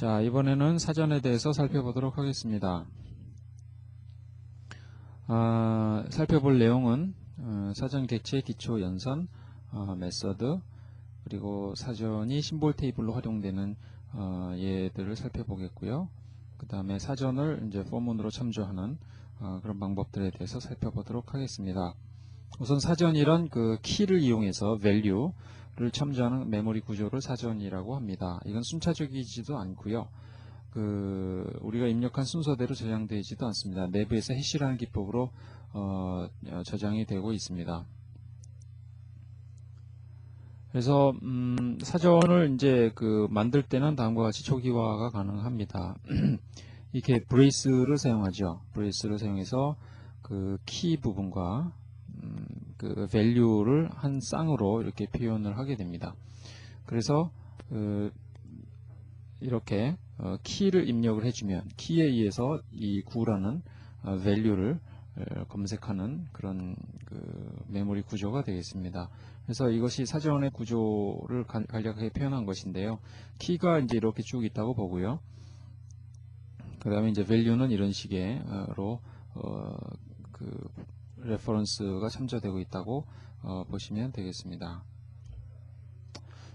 자, 이번에는 사전에 대해서 살펴보도록 하겠습니다. 살펴볼 내용은 사전 객체 기초 연산, 메서드, 그리고 사전이 심볼 테이블로 활용되는 예들을 살펴보겠고요. 그 다음에 사전을 이제 포문으로 참조하는 그런 방법들에 대해서 살펴보도록 하겠습니다. 우선 사전이란 그 키를 이용해서 value를 참조하는 메모리 구조를 사전이라고 합니다. 이건 순차적이지도 않고요. 우리가 입력한 순서대로 저장되지도 않습니다. 내부에서 해시라는 기법으로 저장이 되고 있습니다. 그래서 사전을 이제 만들 때는 다음과 같이 초기화가 가능합니다. 이렇게 브레이스를 사용하죠. 브레이스를 사용해서 그 키 부분과 그 value를 한 쌍으로 이렇게 표현을 하게 됩니다. 그래서 이렇게 키를 입력을 해주면 키에 의해서 이 구라는 value를 검색하는 그런 메모리 구조가 되겠습니다. 그래서 이것이 사전의 구조를 간략하게 표현한 것인데요. 키가 이제 이렇게 쭉 있다고 보고요. 그 다음에 이제 value는 이런 식으로 레퍼런스가 참조되고 있다고 보시면 되겠습니다.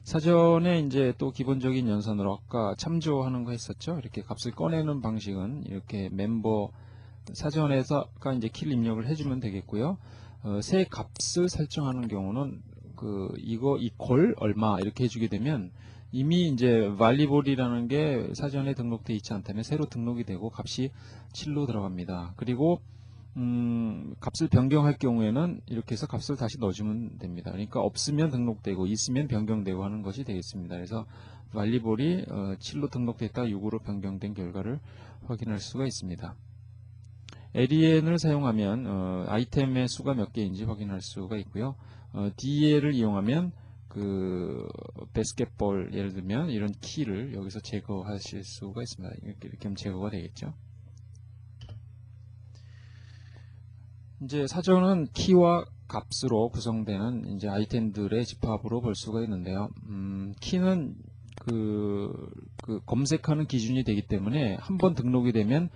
사전에 이제 또 기본적인 연산으로 아까 참조하는 거 했었죠. 이렇게 값을 꺼내는 방식은 이렇게 멤버 사전에서가 이제 키를 입력을 해주면 되겠고요. 새 값을 설정하는 경우는 이거 이퀄 얼마 이렇게 해주게 되면 이미 이제 variable이라는 게 사전에 등록되어 있지 않다면 새로 등록이 되고 값이 7로 들어갑니다. 그리고 값을 변경할 경우에는 이렇게 해서 값을 다시 넣어주면 됩니다. 그러니까 없으면 등록되고 있으면 변경되고 하는 것이 되겠습니다. 그래서 variable이 7로 등록됐다 6으로 변경된 결과를 확인할 수가 있습니다. len을 사용하면 아이템의 수가 몇 개인지 확인할 수가 있고요. del을 이용하면 basketball 예를 들면 이런 키를 여기서 제거하실 수가 있습니다. 이렇게 하면 제거가 되겠죠. 이제 사전은 키와 값으로 구성되는 이제 아이템들의 집합으로 볼 수가 있는데요. 키는 검색하는 기준이 되기 때문에 한번 등록이 되면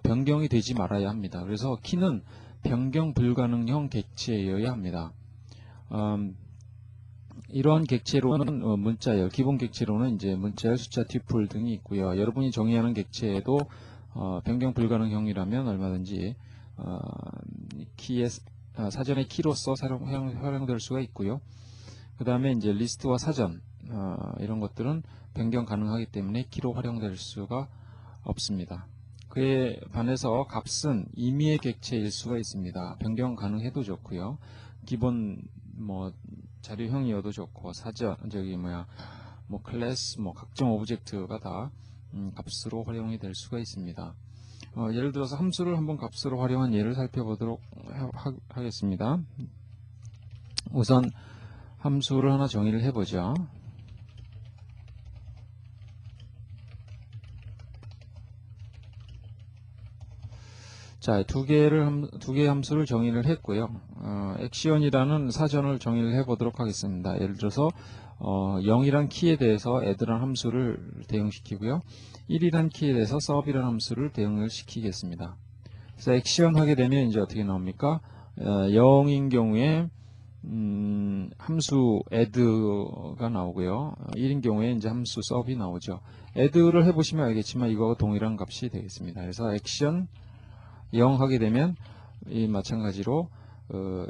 변경이 되지 말아야 합니다. 그래서 키는 변경 불가능형 객체여야 합니다. 이러한 객체로는 문자열, 기본 객체로는 이제 문자열, 숫자, 튜플 등이 있고요. 여러분이 정의하는 객체에도 변경 불가능형이라면 얼마든지 사전의 키로서 활용될 수가 있고요. 그 다음에 이제 리스트와 사전 이런 것들은 변경 가능하기 때문에 키로 활용될 수가 없습니다. 그에 반해서 값은 임의의 객체일 수가 있습니다. 변경 가능해도 좋고요. 기본 자료형이어도 좋고 사전 클래스 각종 오브젝트가 다 값으로 활용이 될 수가 있습니다. 예를 들어서 함수를 한번 값으로 활용한 예를 살펴보도록 하겠습니다. 우선 함수를 하나 정의를 해보죠. 자, 두 개의 함수를 정의를 했고요. 액션이라는 사전을 정의를 해보도록 하겠습니다. 예를 들어서 0이란 키에 대해서 add란 함수를 대응시키고요. 1이란 키에 대해서 sub이란 함수를 대응을 시키겠습니다. 그래서 액션 하게 되면 이제 어떻게 나옵니까? 0인 경우에 함수 add가 나오고요. 1인 경우에 이제 함수 sub이 나오죠. add를 해보시면 알겠지만 이거와 동일한 값이 되겠습니다. 그래서 액션 0 하게 되면 마찬가지로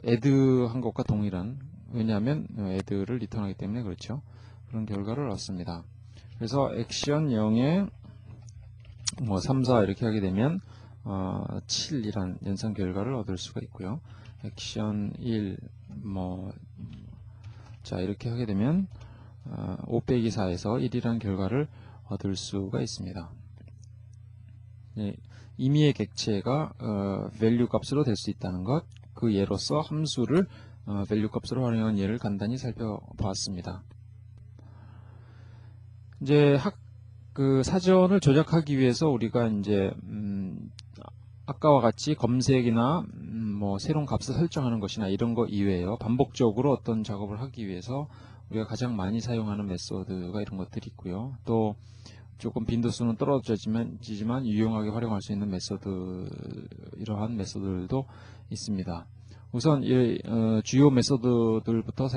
add 한 것과 동일한, 왜냐하면 add를 리턴하기 때문에 그렇죠. 그런 결과를 얻습니다. 그래서 액션 0에 3, 4 이렇게 하게 되면 7이란 연산 결과를 얻을 수가 있고요. 액션 1 자 이렇게 하게 되면 5 빼기 4에서 1이란 결과를 얻을 수가 있습니다. 네, 임의의 객체가 value 값으로 될 수 있다는 것, 그 예로서 함수를 value 값으로 활용한 예를 간단히 살펴보았습니다. 이제 사전을 조작하기 위해서 우리가 이제 아까와 같이 검색이나 새로운 값을 설정하는 것이나 이런 거 이외에요. 반복적으로 어떤 작업을 하기 위해서 우리가 가장 많이 사용하는 메소드가 이런 것들이 있고요. 또 조금 빈도수는 떨어지지만 유용하게 활용할 수 있는 메소드, 이러한 메소드들도 있습니다. 우선 주요 메소드들부터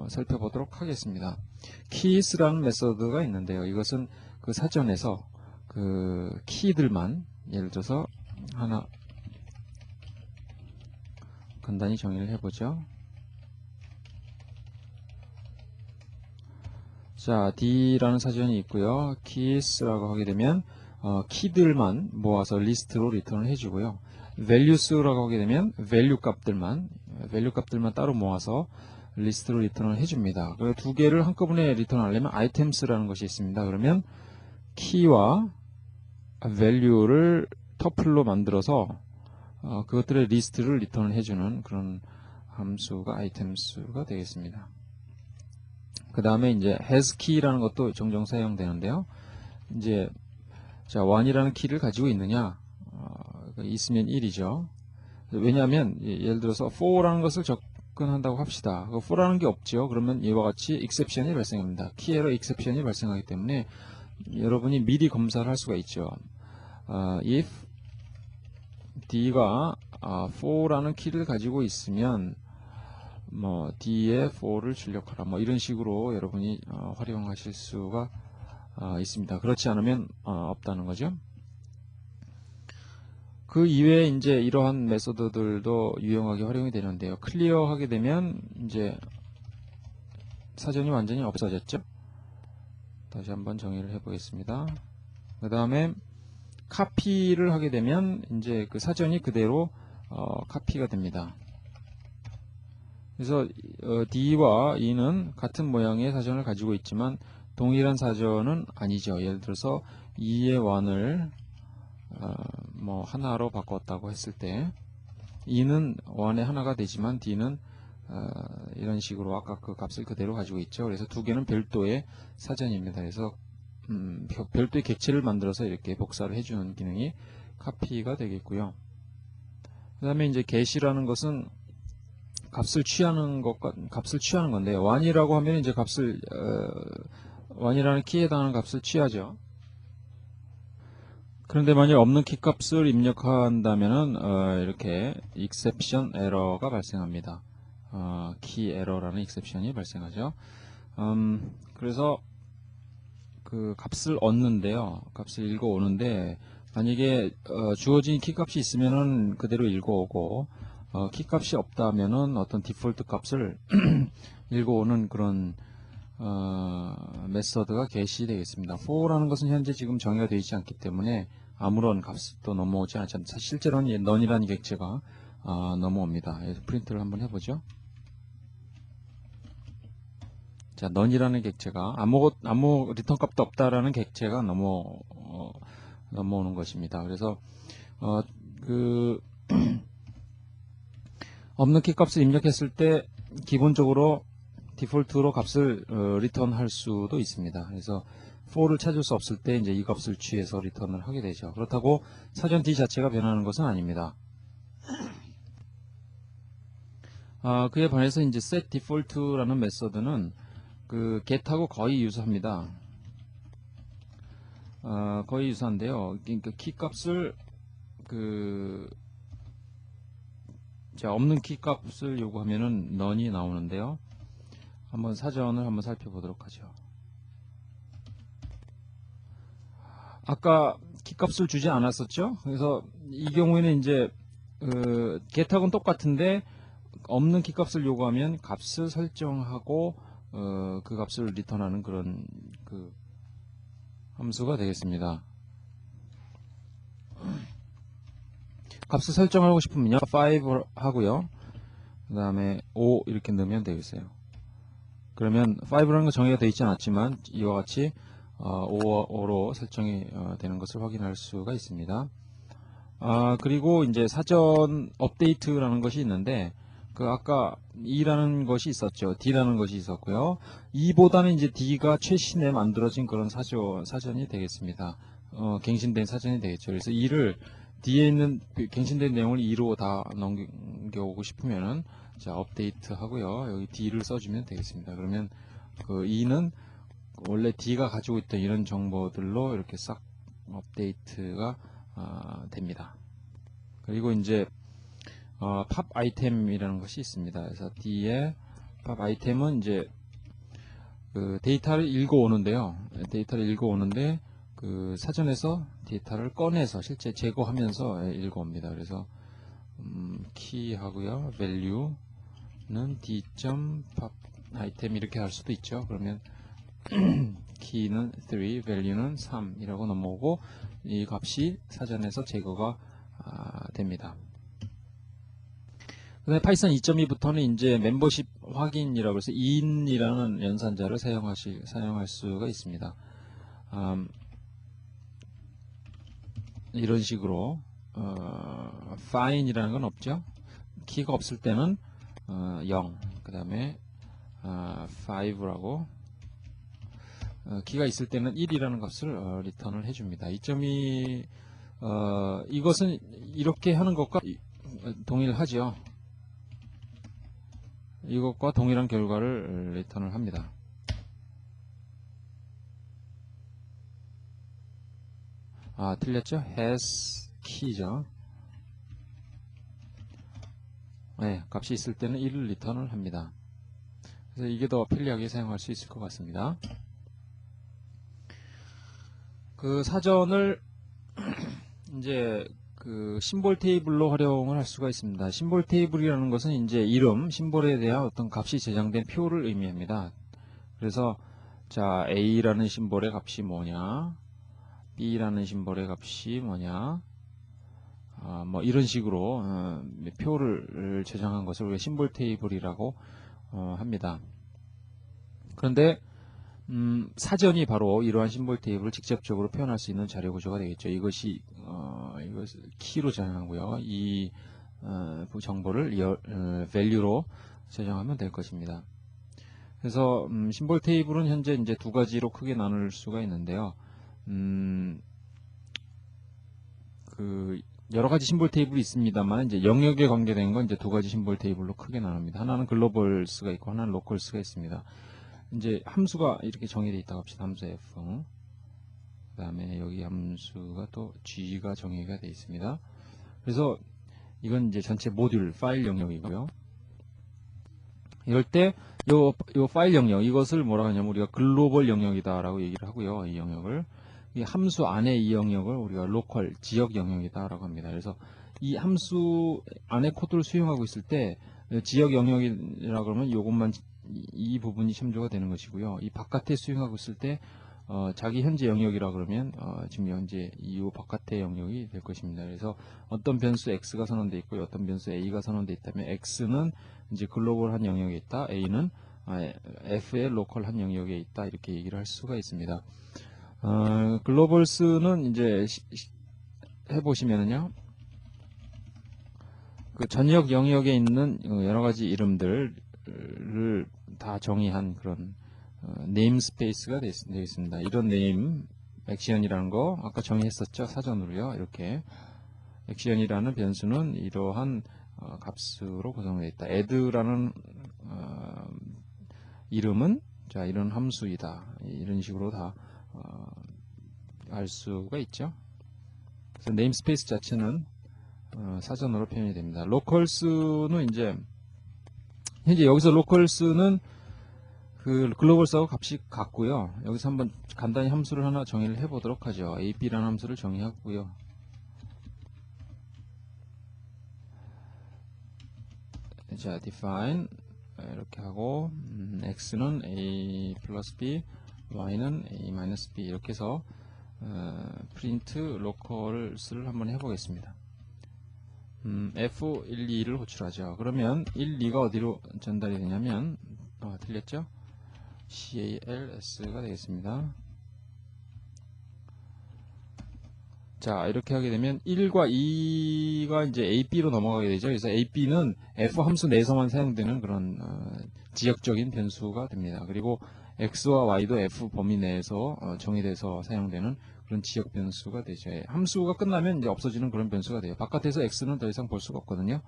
살펴보도록 하겠습니다. keys라는 메소드가 있는데요. 이것은 그 사전에서 그 키들만, 예를 들어서 하나 간단히 정의를 해보죠. 자, D라는 사전이 있고요. keys라고 하게 되면 키들만 모아서 리스트로 리턴을 해주고요. values라고 하게 되면 value 값들만 따로 모아서 리스트로 리턴을 해줍니다. 그 두 개를 한꺼번에 리턴하려면 items라는 것이 있습니다. 그러면 키와 value를 터플로 만들어서 그것들의 리스트를 리턴을 해주는 그런 함수가 items가 되겠습니다. 그 다음에 이제 hasKey라는 것도 종종 사용되는데요. 이제 자, 1이라는 키를 가지고 있느냐? 있으면 1이죠. 왜냐하면 예를 들어서 4라는 것을 접근한다고 합시다. 4라는 게 없죠. 그러면 이와 같이 exception이 발생합니다. key error exception이 발생하기 때문에 여러분이 미리 검사를 할 수가 있죠. if D가 4라는 키를 가지고 있으면 뭐 D에 4를 출력하라, 뭐 이런 식으로 여러분이 활용하실 수가 있습니다. 그렇지 않으면 없다는 거죠. 그 이외에 이제 이러한 메소드들도 유용하게 활용이 되는데요. 클리어 하게 되면 이제 사전이 완전히 없어졌죠. 다시 한번 정의를 해보겠습니다. 그 다음에 카피를 하게 되면 이제 그 사전이 그대로 카피가 됩니다. 그래서 D와 E는 같은 모양의 사전을 가지고 있지만 동일한 사전은 아니죠. 예를 들어서 E의 1을 뭐 하나로 바꿨다고 했을 때 E는 1의 하나가 되지만 D는 이런 식으로 아까 그 값을 그대로 가지고 있죠. 그래서 두 개는 별도의 사전입니다. 그래서 별도의 객체를 만들어서 이렇게 복사를 해주는 기능이 카피가 되겠고요. 그 다음에 이제 get이라는 것은 값을 취하는 건데요. 1이라고 하면 이제 값을 1이라는 키에 해당하는 값을 취하죠. 그런데 만약 없는 키 값을 입력한다면은 이렇게 exception error가 발생합니다. key error라는 exception이 발생하죠. 그래서 그 값을 얻는데요. 값을 읽어오는데 만약에 주어진 키 값이 있으면은 그대로 읽어오고 키 값이 없다면은 어떤 디폴트 값을 읽어오는 그런 메서드가 get이 되겠습니다. for라는 것은 현재 지금 정의가 되어 있지 않기 때문에 아무런 값도 넘어오지 않습니다. 실제로는 none이라는 객체가 넘어옵니다. 그래서 프린트를 한번 해보죠. 자, none이라는 객체가 아무 리턴 값도 없다라는 객체가 넘어오는 것입니다. 그래서 그 없는 키 값을 입력했을 때 기본적으로 디폴트로 값을 리턴할 수도 있습니다. 그래서 4를 찾을 수 없을 때 이제 이 값을 취해서 리턴을 하게 되죠. 그렇다고 사전 D 자체가 변하는 것은 아닙니다. 그에 반해서 이제 set default라는 메서드는 그 get하고 거의 유사합니다. 거의 유사한데요. 그러니까 키 값을 자, 없는 키 값을 요구하면은 none이 나오는데요. 한번 사전을 한번 살펴보도록 하죠. 아까 키 값을 주지 않았었죠? 그래서 이 경우에는 이제 get하고는 똑같은데 없는 키 값을 요구하면 값을 설정하고 그 값을 리턴하는 그런 그 함수가 되겠습니다. 값을 설정하고 싶으면요 5 하고요, 그 다음에 5 이렇게 넣으면 되겠어요. 그러면 5라는 거 정의가 되어 있지 않았지만 이와 같이 5로 설정이 되는 것을 확인할 수가 있습니다. 그리고 이제 사전 업데이트라는 것이 있는데 그 아까 E라는 것이 있었죠. D라는 것이 있었고요. E보다는 이제 D가 최신에 만들어진 그런 사전이 되겠습니다. 갱신된 사전이 되겠죠. 그래서 E를 D에 있는 갱신된 내용을 E로 다 넘겨오고 싶으면은 자 업데이트 하고요. 여기 D를 써주면 되겠습니다. 그러면 그 E는 원래 D가 가지고 있던 이런 정보들로 이렇게 싹 업데이트가 됩니다. 그리고 이제 팝 아이템이라는 것이 있습니다. 그래서 D의 팝 아이템은 이제 그 데이터를 읽어오는데요. 데이터를 읽어오는데 그 사전에서 데이터를 꺼내서 실제 제거하면서 읽어옵니다. 그래서 키 하고요. value는 d.pop 아이템 이렇게 할 수도 있죠. 그러면 키는 3, value는 3이라고 넘어오고 이 값이 사전에서 제거가 됩니다. 그다음에 파이썬 2.2부터는 이제 멤버십 확인이라고 해서 in이라는 연산자를 사용할 수가 있습니다. 이런 식으로 find이라는 건 없죠. 키가 없을 때는 0, 그 다음에 5라고 키가 있을 때는 1이라는 값을 리턴을 해줍니다. 2.2 이것은 이렇게 하는 것과 동일하죠. 이것과 동일한 결과를 리턴을 합니다. 틀렸죠? has key죠. 네, 값이 있을 때는 1을 리턴을 합니다. 그래서 이게 더 편리하게 사용할 수 있을 것 같습니다. 그 사전을 이제 그 심볼 테이블로 활용을 할 수가 있습니다. 심볼 테이블이라는 것은 이제 이름, 심볼에 대한 어떤 값이 저장된 표를 의미합니다. 그래서 자, A라는 심볼의 값이 뭐냐, B라는 심볼의 값이 뭐냐, 뭐 이런 식으로 표를 저장한 것을 우리가 심볼 테이블이라고 합니다. 그런데 사전이 바로 이러한 심볼 테이블을 직접적으로 표현할 수 있는 자료 구조가 되겠죠. 이것을 키로 저장하고요. 이 정보를 value로 저장하면 될 것입니다. 그래서 심볼 테이블은 현재 이제 두 가지로 크게 나눌 수가 있는데요. 그 여러 가지 심볼 테이블이 있습니다만 이제 영역에 관계된 건 이제 두 가지 심볼 테이블로 크게 나눕니다. 하나는 글로벌스가 있고 하나는 로컬스가 있습니다. 이제 함수가 이렇게 정의되어 있다고 합시다. 함수 f. 그 다음에 여기 함수가 또 g가 정의가 되어 있습니다. 그래서 이건 이제 전체 모듈 파일 영역이고요. 이럴 때 요 파일 영역 이것을 뭐라 하냐면 우리가 글로벌 영역이다라고 얘기를 하고요. 이 영역을 이 함수 안에 이 영역을 우리가 로컬 지역 영역이다라고 합니다. 그래서 이 함수 안에 코드를 수용하고 있을 때 지역 영역이라 그러면 요것만 이 부분이 참조가 되는 것이고요. 이 바깥에 수용하고 있을 때 자기 현재 영역이라 그러면 지금 현재 이 바깥의 영역이 될 것입니다. 그래서 어떤 변수 x가 선언되어 있고 어떤 변수 a가 선언되어 있다면 x는 이제 글로벌한 영역에 있다, a는 f의 로컬한 영역에 있다 이렇게 얘기를 할 수가 있습니다. 글로벌스는 이제 해보시면은요, 그 전역 영역에 있는 여러 가지 이름들을 다 정의한 그런 네임 스페이스가 되어 있습니다. 이런 네임 액션이라는 거 아까 정의했었죠, 사전으로요. 이렇게 액션이라는 변수는 이러한 값으로 구성되어 있다. add라는 이름은 자 이런 함수이다. 이런 식으로 다 알 수가 있죠. 그래서 네임스페이스 자체는 사전으로 표현이 됩니다. 로컬스는 이제 현재 여기서 로컬스는 그 글로벌스하고 값이 같고요. 여기서 한번 간단히 함수를 하나 정의를 해보도록 하죠. ap라는 함수를 정의하고요. 자, define 이렇게 하고 x는 a 플러스 b, y는 a 마이너스 b 이렇게 해서 print locals를 한번 해보겠습니다. f1, 2를 호출하죠. 그러면 1, 2가 어디로 전달이 되냐면 틀렸죠? cals가 되겠습니다. 자, 이렇게 하게 되면 1과 2가 이제 AB로 넘어가게 되죠. 그래서 AB는 F 함수 내에서만 사용되는 그런 지역적인 변수가 됩니다. 그리고 X와 Y도 F 범위 내에서 정의돼서 사용되는 그런 지역 변수가 되죠. 함수가 끝나면 이제 없어지는 그런 변수가 돼요. 바깥에서 X는 더 이상 볼 수가 없거든요.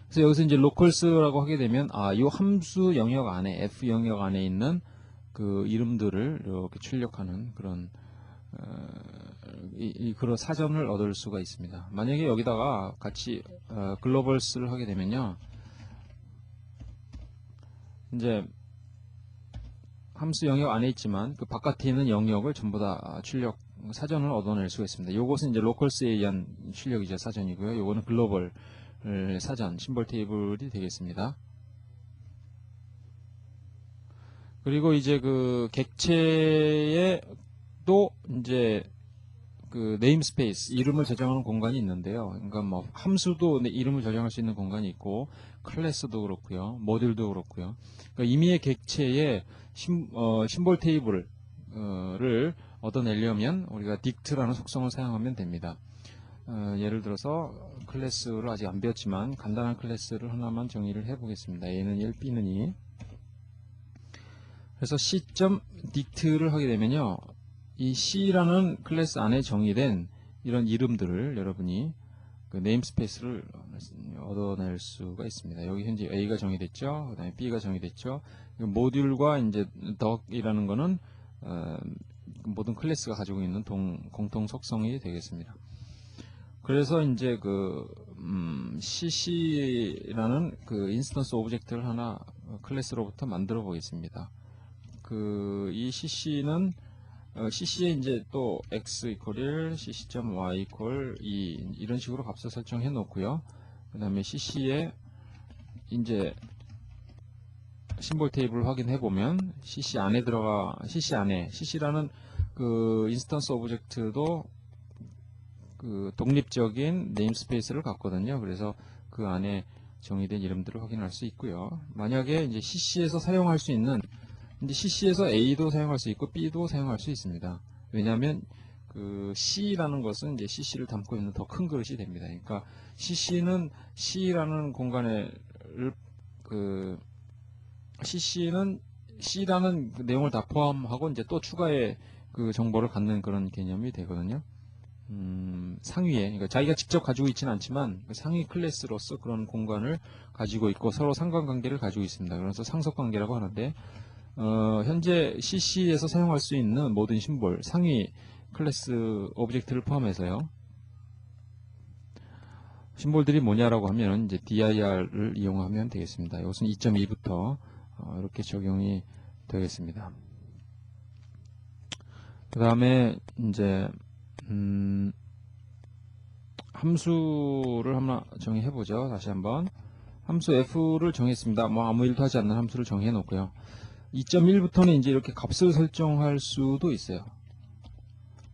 그래서 여기서 이제 로컬스라고 하게 되면 이 함수 영역 안에 F 영역 안에 있는 그 이름들을 이렇게 출력하는 그런 그런 사전을 얻을 수가 있습니다. 만약에 여기다가 같이 글로벌스를 하게 되면요, 이제 함수 영역 안에 있지만 그 바깥에 있는 영역을 전부 다 출력 사전을 얻어낼 수가 있습니다. 이것은 이제 로컬스에 의한 출력이죠, 사전이고요. 요거는 글로벌 사전 심볼 테이블이 되겠습니다. 그리고 이제 그 객체에 또 이제 그 네임스페이스 이름을 저장하는 공간이 있는데요. 그러니까 뭐 함수도 이름을 저장할 수 있는 공간이 있고 클래스도 그렇고요, 모듈도 그렇고요. 그러니까 임의의 객체에 심볼 테이블을 얻어내려면 우리가 딕트라는 속성을 사용하면 됩니다. 예를 들어서 클래스를 아직 안 배웠지만 간단한 클래스를 하나만 정의를 해보겠습니다. A는 1, B는 2. 그래서 C.dict를 하게 되면요, 이 C라는 클래스 안에 정의된 이런 이름들을 여러분이 그 네임스페이스를 얻어낼 수가 있습니다. 여기 현재 A가 정의됐죠. 그 다음에 B가 정의됐죠. 모듈과 이제 덕이라는 거는 모든 클래스가 가지고 있는 공통 속성이 되겠습니다. 그래서 이제 그 CC라는 그 인스턴스 오브젝트를 하나 클래스로부터 만들어 보겠습니다. 이 CC는 CC에 이제 또 x 이퀄 1, cc.y 이퀄 2 이런 식으로 값을 설정해 놓고요. 그 다음에 CC에 이제 심볼 테이블을 확인해 보면 CC 안에 CC라는 그 인스턴스 오브젝트도 그 독립적인 네임스페이스를 갖거든요. 그래서 그 안에 정의된 이름들을 확인할 수 있고요. 만약에 이제 CC에서 사용할 수 있는, 이제 CC에서 A도 사용할 수 있고 B도 사용할 수 있습니다. 왜냐하면 그 C라는 것은 이제 CC를 담고 있는 더 큰 그릇이 됩니다. 그러니까 CC는 C라는 공간에 CC는 C라는 그 내용을 다 포함하고 이제 또 추가의 그 정보를 갖는 그런 개념이 되거든요. 상위에, 그러니까 자기가 직접 가지고 있지는 않지만 그 상위 클래스로서 그런 공간을 가지고 있고 서로 상관관계를 가지고 있습니다. 그래서 상속관계라고 하는데, 현재 CC에서 사용할 수 있는 모든 심볼, 상위 클래스 오브젝트를 포함해서요, 심볼들이 뭐냐라고 하면 이제 dir을 이용하면 되겠습니다. 이것은 2.2부터 이렇게 적용이 되겠습니다. 그 다음에 이제 함수를 한번 정의해 보죠. 다시 한번 함수 f를 정했습니다. 뭐 아무 일도 하지 않는 함수를 정해 놓고요. 2.1부터는 이제 이렇게 값을 설정할 수도 있어요.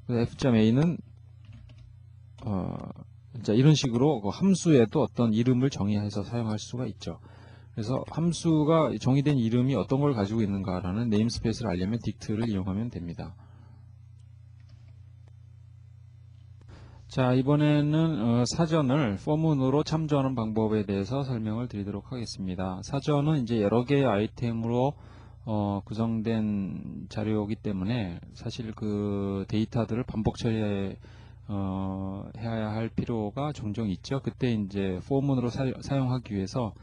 f.a는 이런 식으로 그 함수에도 어떤 이름을 정의해서 사용할 수가 있죠. 그래서 함수가 정의된 이름이 어떤 걸 가지고 있는가라는 네임스페이스를 알려면 딕트를 이용하면 됩니다. 자, 이번에는 사전을 포문으로 참조하는 방법에 대해서 설명을 드리도록 하겠습니다. 사전은 이제 여러 개의 아이템으로 구성된 자료이기 때문에 사실 그 데이터들을 반복 처리해야 할 필요가 종종 있죠. 그때 이제 포문으로 사용하기 위해서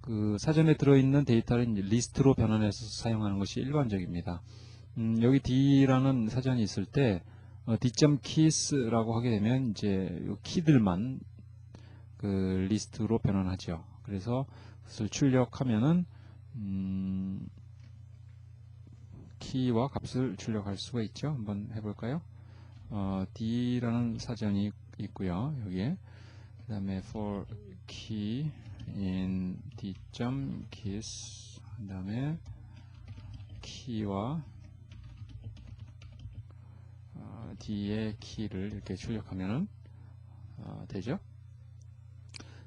그 사전에 들어있는 데이터를 이제 리스트로 변환해서 사용하는 것이 일반적입니다. 여기 D라는 사전이 있을 때 D.keys라고 하게 되면 이제 요 키들만 그 리스트로 변환하죠. 그래서 그것을 출력하면은 키와 값을 출력할 수가 있죠. 한번 해볼까요? D라는 사전이 있고요. 여기에 그 다음에 for key in D.keys 그 다음에 키와 D의 키를 이렇게 출력하면 되죠.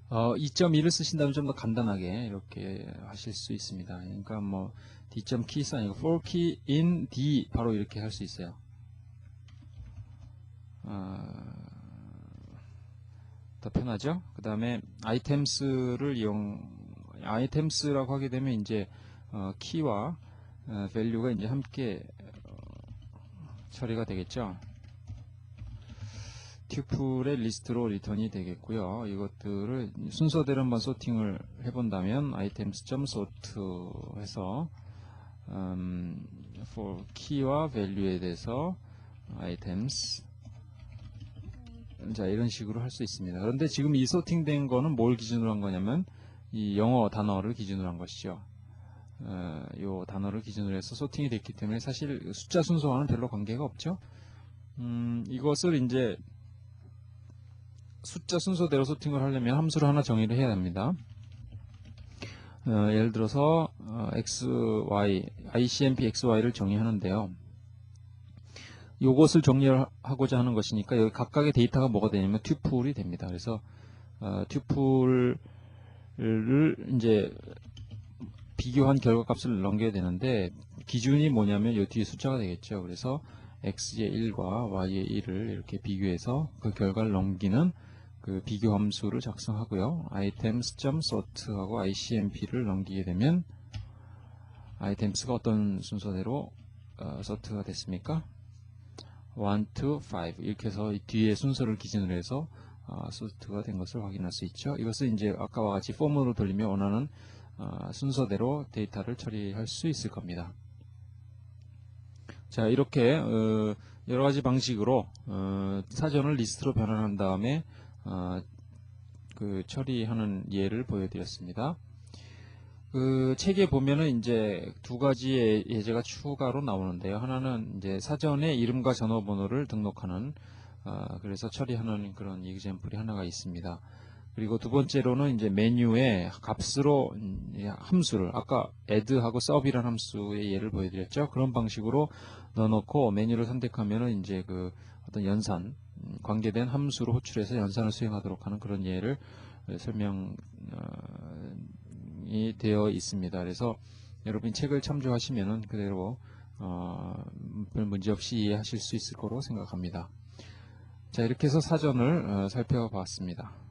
2.1을 쓰신다면 좀 더 간단하게 이렇게 하실 수 있습니다. 그러니까 뭐 D.keys 아니고 for key in D 바로 이렇게 할 수 있어요. 더 편하죠. 그 다음에 아이템스라고 하게 되면 이제 키와 value가 이제 함께 처리가 되겠죠. 튜플의 리스트로 리턴이 되겠고요. 이것들을 순서대로 한번 소팅을 해본다면 items.sort 해서 for key와 value에 대해서 items. 자, 이런 식으로 할 수 있습니다. 그런데 지금 이 소팅된 거는 뭘 기준으로 한 거냐면 이 영어 단어를 기준으로 한 것이죠. 요 단어를 기준으로 해서 소팅이 됐기 때문에 사실 숫자 순서와는 별로 관계가 없죠. 이것을 이제 숫자 순서대로 소팅을 하려면 함수를 하나 정의를 해야 됩니다. 예를 들어서 xy, ICMP xy를 정의하는데요. 요것을 정리하고자 하는 것이니까 여기 각각의 데이터가 뭐가 되냐면 튜플이 됩니다. 그래서 튜플을 이제 비교한 결과값을 넘겨야 되는데 기준이 뭐냐면 요 뒤에 숫자가 되겠죠. 그래서 x의 1과 y의 1을 이렇게 비교해서 그 결과를 넘기는 그 비교 함수를 작성하고요. items.sort하고 ICMP를 넘기게 되면 items가 어떤 순서대로 sort가 됐습니까? 1, 2, 5 이렇게 해서 뒤에 순서를 기준으로 해서 sort가 된 것을 확인할 수 있죠. 이것은 이제 아까와 같이 폼으로 돌리며 원하는 순서대로 데이터를 처리할 수 있을 겁니다. 자, 이렇게 여러 가지 방식으로 사전을 리스트로 변환한 다음에 그 처리하는 예를 보여드렸습니다. 그 책에 보면은 이제 두 가지의 예제가 추가로 나오는데요. 하나는 이제 사전에 이름과 전화번호를 등록하는 그래서 처리하는 그런 example이 하나가 있습니다. 그리고 두 번째로는 이제 메뉴에 값으로 함수를 아까 add하고 sub이라는 함수의 예를 보여드렸죠. 그런 방식으로 넣어놓고 메뉴를 선택하면은 이제 그 어떤 연산 관계된 함수로 호출해서 연산을 수행하도록 하는 그런 예를 설명이 되어 있습니다. 그래서 여러분이 책을 참조하시면은 그대로 별 문제 없이 이해하실 수 있을 거로 생각합니다. 자, 이렇게 해서 사전을 살펴봤습니다.